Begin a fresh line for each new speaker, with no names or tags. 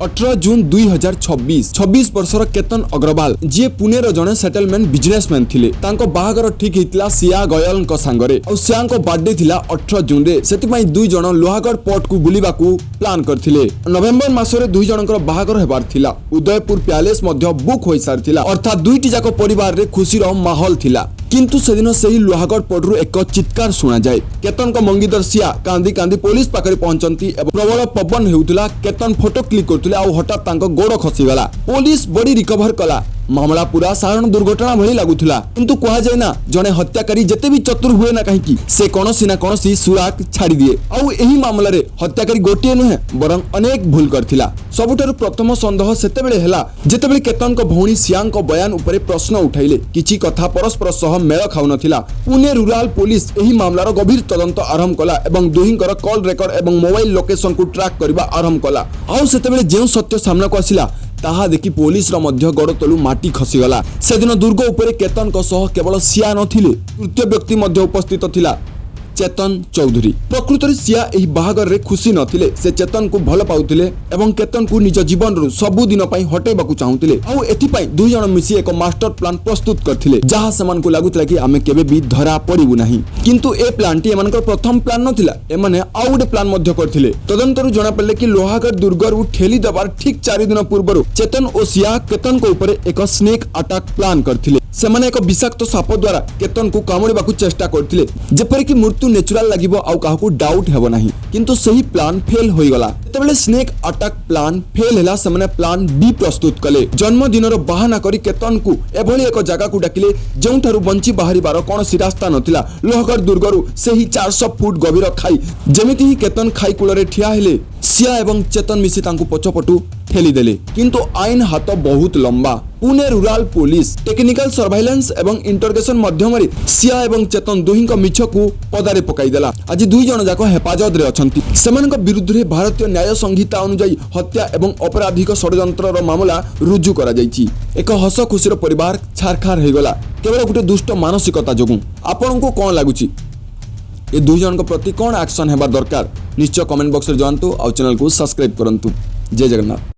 18 जून 2026 26 वर्षर केतन अग्रवाल जी पुणे जड़े settlement businessman थिले तांको बाहागर ठीक होता सिया गयल सांगरे और सिया बर्थडे थिला 18 जून रे सेतिपई दुई जण लोहागढ़ पोर्ट को बुलिबाकू प्लान करथिले। नवेम्बर मासरे दुई जनकर बाहागर हेबार थिला। उदयपुर पैलेस मध्य बुक होई सारथिला अर्थात दुईटी जाक परिवार रे खुशीर माहौल थिला। किंतु सेदिन सही लोहागढ़ पोर्टरू एक चित्कार सुना जाए। केतन को मंगीदर सिया कांदी कांदी पुलिस पाखरे पहुंचंती एवं प्रबल पवन हेउतला। केतन फोटो क्लिक करथुले आ हठात तांको गोड़ खसीगला। पुलिस बड़ी रिकवर कला। मामला पूरा साधारण दुर्घटना भली लागुथुला किंतु कहा जाए ना जने हत्याकारी जते भी चतुर हुए ना कहीं से कौनसी ना कौनसी सुराग छाड़ी दिए। आउ एही मामला रे हत्याकारी गोटिए नुहे बरं अनेक भूल करथिला। सबुठारु प्रथम संदेह सेतेबेले हेला जेतेबेले केतन को भौणी सियांको बयान उपरे प्रश्न उठाइले। किछि कथा परस्पर सह मेल खाउ नथिला। पुणे रूरल पुलिस एही मामलार गभीर तदंत आरंभ कला एवं दुहिंकर कॉल रेकर्ड एवं मोबाइल लोकेशन को ट्रैक करबा आरंभ कला। आउ सेतेबेले जेउ सत्य सामना को आसिला ताहा देखि पुलिस रो मध्य गोड़ तलु माटी खसीगला। सेदिन दुर्ग उपरे केतन को सह केवल सिया नथिले तृतीय व्यक्ति मध्य उपस्थित थिला चेतन चौधरी। प्रकृत रे सिया एही बाहागर रे खुशी नथिले। से चेतन को भल पाउथिले एवं केतन को निज जीवन रु सबु दिन पई हटेबाकू चाहुथिले। आउ एथि पई दुई जण मिसी एक मास्टर प्लान प्रस्तुत करथिले जहा समान को लागुतला कि आमे केबे भी धरा पड़िबु नाही। किंतु ए प्लानटी एमानकर प्रथम प्लान नथिला। एमाने आउ गोटे प्लान मध्य करथिले। तदंतरु जणा पड़ले कि लोहागढ़ दुर्गरु ठेली दबार ठीक 4 दिन पूर्वरु चेतन और सिया केतन को ऊपर एक स्नेक अटैक प्लान करथिले। सेमाने एक विषाक्त साप द्वारा केतन को कामुड़िबाकू चेष्टा करथिले जेपरि कि मृत्यु नेचुरल लागिबो आउ काहाकू डाउट हेबो नाही। किंतु सही प्लान फेल होई गला। तेबेले स्नेक अटैक प्लान फेल हैला सेमाने प्लान बी प्रस्तुत कले। जन्मदिनर बहाना करी केतन को एभली एक जगह को डाकिले जेउठारु बंची बाहरिबार कोनोसी रास्ता नथिला। लोहागढ़ दुर्गरु सेही 400 फुट गभीर खाई जेमिति ही केतन खाई कूलरे ठिया हेले सिया एवं चेतन मिसी तांकू पछपटू ठेली देले। किंतु आईन हाथ बहुत लंबा। Pune rural police technical surveillance एवं इंटरोगेशन माध्यम सिया एवं चेतन दुहिंक मिछ को पदारे पकाई देला। आज दुई जण जाक हेफाजत रे अछंती। सेमानक विरुद्ध रे भारतीय न्याय संहिता अनुसार हत्या एवं अपराधिक षड्यंत्र मामला रुजु करा जायछि। एक हस खुशीर परिवार छारखार हो गला केवल गोटे दुष्ट मानसिकता जोगु। आपनको कोन लागुछि ए दुई जन प्रति कौन एक्शन हेबा दरकार निश्चय कमेंट बॉक्स रे जानतु और चैनल को सब्सक्राइब करंतु। जय जगन्नाथ।